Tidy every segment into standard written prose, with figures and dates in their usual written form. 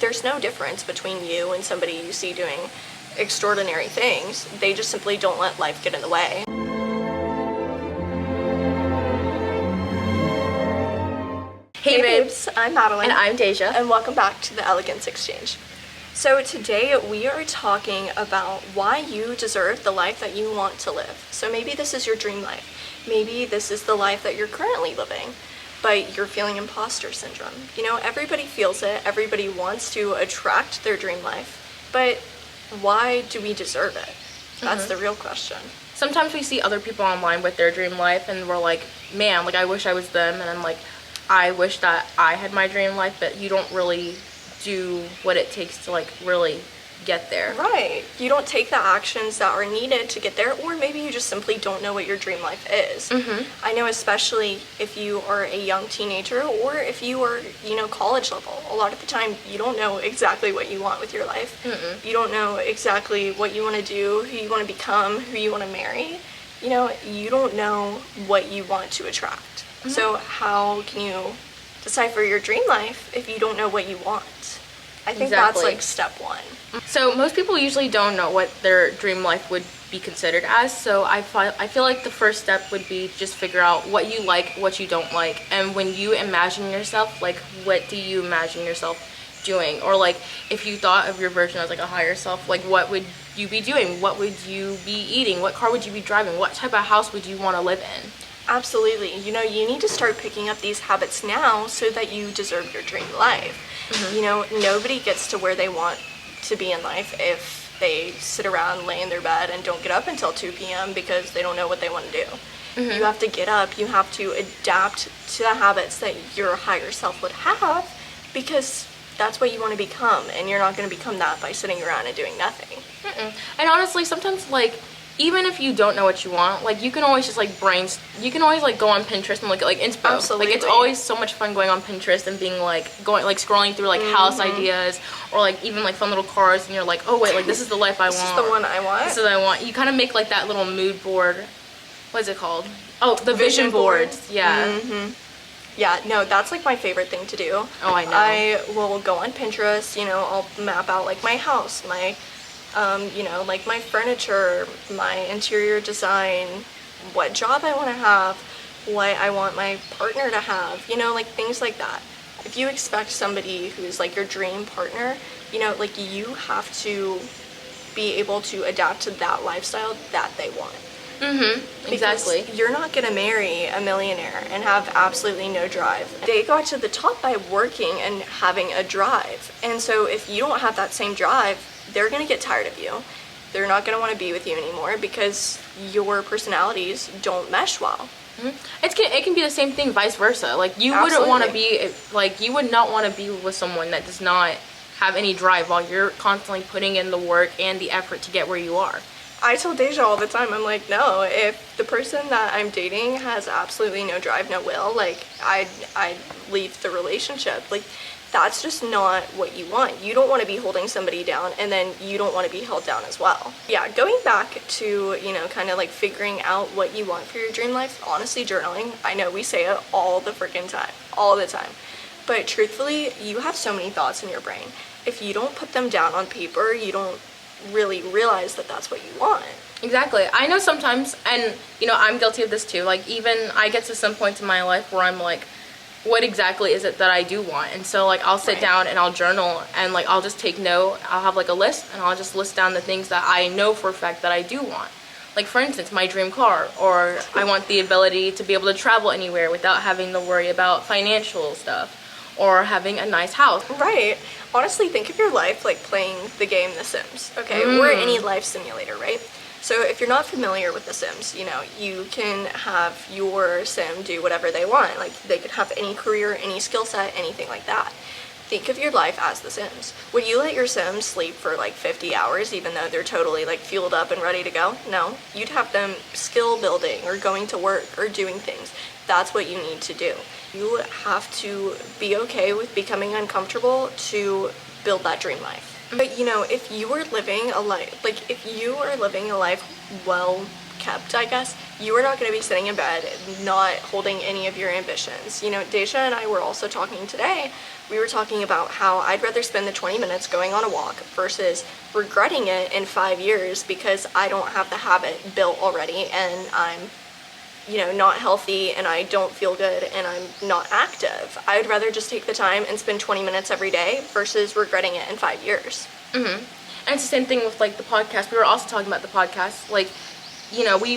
There's no difference between you and somebody you see doing extraordinary things. They just simply don't let life get in the way. Hey babes, I'm Madeline. And I'm Deja. And welcome back to the Elegance Exchange. So today we are talking about why you deserve the life that you want to live. So maybe this is your dream life. Maybe this is the life that you're currently living, but you're feeling imposter syndrome. You know, everybody feels it. Everybody wants to attract their dream life, but why do we deserve it? That's the real question. Sometimes we see other people online with their dream life and we're like, man, like I wish I was them, and I'm like, I wish that I had my dream life, but you don't really do what it takes to like really get there. Right. You don't take the actions that are needed to get there, or maybe you just simply don't know what your dream life is. I know, especially if you are a young teenager or if you are, you know, college level, a lot of the time you don't know exactly what you want with your life. You don't know exactly what you want to do, who you want to become, who you want to marry. You know, you don't know what you want to attract. So how can you decipher your dream life if you don't know what you want? I think that's like step one. So most people usually don't know what their dream life would be considered as. So I feel like the first step would be just figure out what you like, what you don't like. And when you imagine yourself, like what do you imagine yourself doing? Or like if you thought of your version as like a higher self, like what would you be doing? What would you be eating? What car would you be driving? What type of house would you want to live in? Absolutely. You know, you need to start picking up these habits now so that you deserve your dream life. You know, nobody gets to where they want to be in life if they sit around, lay in their bed, and don't get up until 2 p.m. because they don't know what they want to do. You have to get up. You have to adapt to the habits that your higher self would have, because that's what you want to become, and you're not going to become that by sitting around and doing nothing. And honestly, sometimes like even if you don't know what you want, like you can always just like you can always like go on Pinterest and look at like inspo. Absolutely. Like it's always so much fun going on Pinterest and being like scrolling through like house ideas or like even like fun little cars, and you're like, oh wait, like this is the life I want. This is the one I want. This is what I want. You kind of make like that little mood board. What is it called? Oh, the vision boards. Yeah. Yeah, no, that's like my favorite thing to do. Oh, I know. I will go on Pinterest, you know, I'll map out like my house, my you know, like my furniture, my interior design, what job I want to have, what I want my partner to have, you know, like things like that. If you expect somebody who's like your dream partner, you know, like you have to be able to adapt to that lifestyle that they want. Exactly. Because you're not gonna marry a millionaire and have absolutely no drive. They got to the top by working and having a drive. And so if you don't have that same drive, they're gonna get tired of you. They're not gonna wanna be with you anymore because your personalities don't mesh well. It can be the same thing, vice versa. Like you wouldn't want to be like, you would not want to be with someone that does not have any drive while you're constantly putting in the work and the effort to get where you are. I tell Deja all the time, I'm like, no, if the person that I'm dating has absolutely no drive, no will, like I'd leave the relationship. Like that's just not what you want. You don't want to be holding somebody down, and then you don't want to be held down as well. Yeah, going back to, you know, kind of like figuring out what you want for your dream life, honestly, journaling. I know we say it all the freaking time, all the time. But truthfully, you have so many thoughts in your brain. If you don't put them down on paper, you don't really realize that that's what you want. Exactly. I know sometimes, and you know, I'm guilty of this too. Like even I get to some points in my life where I'm like, what exactly is it that I do want? And so like I'll sit down and I'll journal, and like I'll just take note. I'll have like a list, and I'll just list down the things that I know for a fact that I do want. Like for instance, my dream car, or I want the ability to be able to travel anywhere without having to worry about financial stuff, or having a nice house. Right. Honestly, think of your life like playing the game The Sims, okay? Or any life simulator, right? So if you're not familiar with The Sims, you know, you can have your sim do whatever they want. Like they could have any career, any skill set, anything like that. Think of your life as The Sims. Would you let your sim sleep for like 50 hours even though they're totally like fueled up and ready to go? No. You'd have them skill building or going to work or doing things. That's what you need to do. You have to be okay with becoming uncomfortable to build that dream life. But you know, if you are living a life, like if you are living a life well kept, I guess, you are not going to be sitting in bed not holding any of your ambitions. You know, Deja and I were also talking today. We were talking about how I'd rather spend the 20 minutes going on a walk versus regretting it in 5 years because I don't have the habit built already and I'm, you know, not healthy and I don't feel good and I'm not active. I'd rather just take the time and spend 20 minutes every day versus regretting it in 5 years. Mm-hmm. And it's the same thing with like the podcast. We were also talking about the podcast. Like, you know, we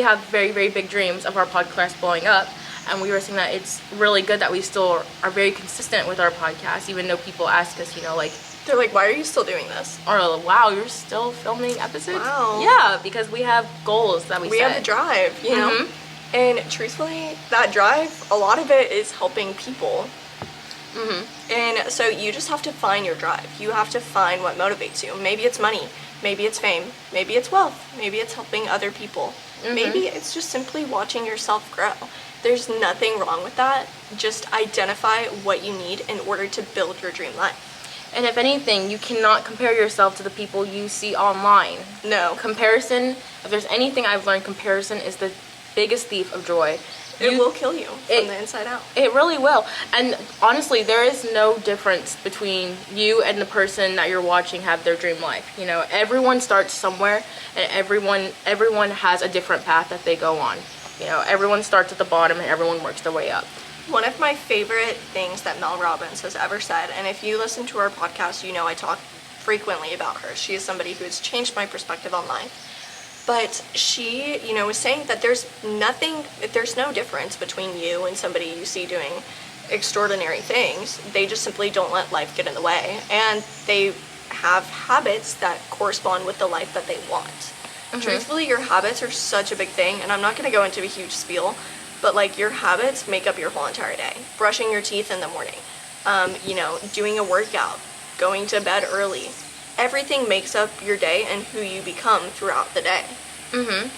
have very, very big dreams of our podcast blowing up. And we were saying that it's really good that we still are very consistent with our podcast, even though people ask us, you know, like, they're like, why are you still doing this? or wow, you're still filming episodes? Wow. Yeah, because we have goals that we set. We have the drive, you know? Mm-hmm. And truthfully, that drive, a lot of it is helping people. Mm-hmm. And so you just have to find your drive. You have to find what motivates you. Maybe it's money. Maybe it's fame. Maybe it's wealth. Maybe it's helping other people. Mm-hmm. Maybe it's just simply watching yourself grow. There's nothing wrong with that. Just identify what you need in order to build your dream life. And if anything, you cannot compare yourself to the people you see online. No. Comparison, if there's anything I've learned, comparison is the biggest thief of joy. It will kill you from the inside out. It really will. And honestly, there is no difference between you and the person that you're watching have their dream life. You know, everyone starts somewhere and everyone has a different path that they go on. You know, everyone starts at the bottom and everyone works their way up. One of my favorite things that Mel Robbins has ever said, and if you listen to our podcast, you know I talk frequently about her. She is somebody who has changed my perspective on life. But she, you know, was saying that there's no difference between you and somebody you see doing extraordinary things. They just simply don't let life get in the way. And they have habits that correspond with the life that they want. Mm-hmm. Truthfully, your habits are such a big thing, and I'm not going to go into a huge spiel, but like your habits make up your whole entire day. Brushing your teeth in the morning, you know, doing a workout, going to bed early. Everything makes up your day and who you become throughout the day. Mm-hmm.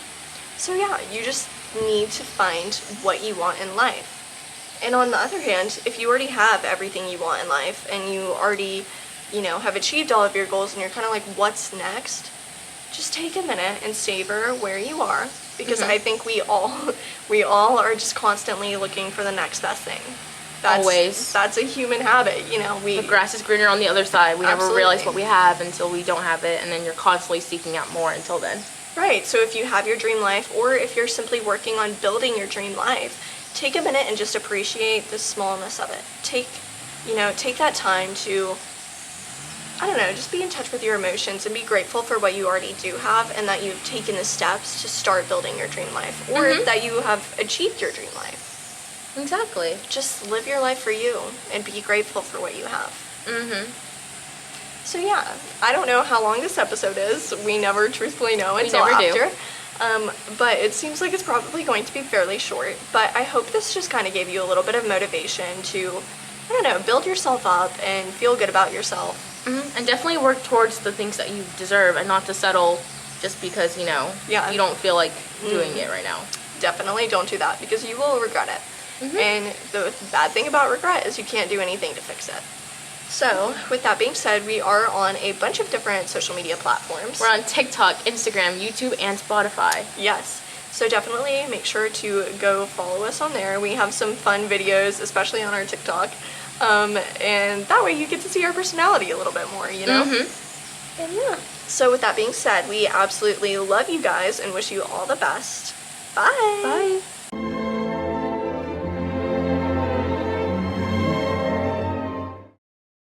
So yeah, you just need to find what you want in life. And on the other hand, if you already have everything you want in life and you already, you know, have achieved all of your goals and you're kind of like, what's next? Just take a minute and savor where you are, because I think we all are just constantly looking for the next best thing. Always. That's a human habit, you know. The grass is greener on the other side. We never Absolutely. realize what we have until we don't have it, and then you're constantly seeking out more until then. Right, so if you have your dream life, or if you're simply working on building your dream life, take a minute and just appreciate the smallness of it. Take that time to, I don't know, just be in touch with your emotions and be grateful for what you already do have and that you've taken the steps to start building your dream life, or that you have achieved your dream life. Exactly. Just live your life for you and be grateful for what you have. So yeah, I don't know how long this episode is. We never truthfully know until after. But it seems like it's probably going to be fairly short. But I hope this just kind of gave you a little bit of motivation to, I don't know, build yourself up and feel good about yourself. And definitely work towards the things that you deserve and not to settle just because, you know, you don't feel like doing it right now. Definitely don't do that, because you will regret it. And the bad thing about regret is you can't do anything to fix it. So, with that being said, we are on a bunch of different social media platforms. We're on TikTok, Instagram, YouTube, and Spotify. Yes. So definitely make sure to go follow us on there. We have some fun videos, especially on our TikTok. And that way you get to see our personality a little bit more, you know? And yeah. So with that being said, we absolutely love you guys and wish you all the best. Bye. Bye.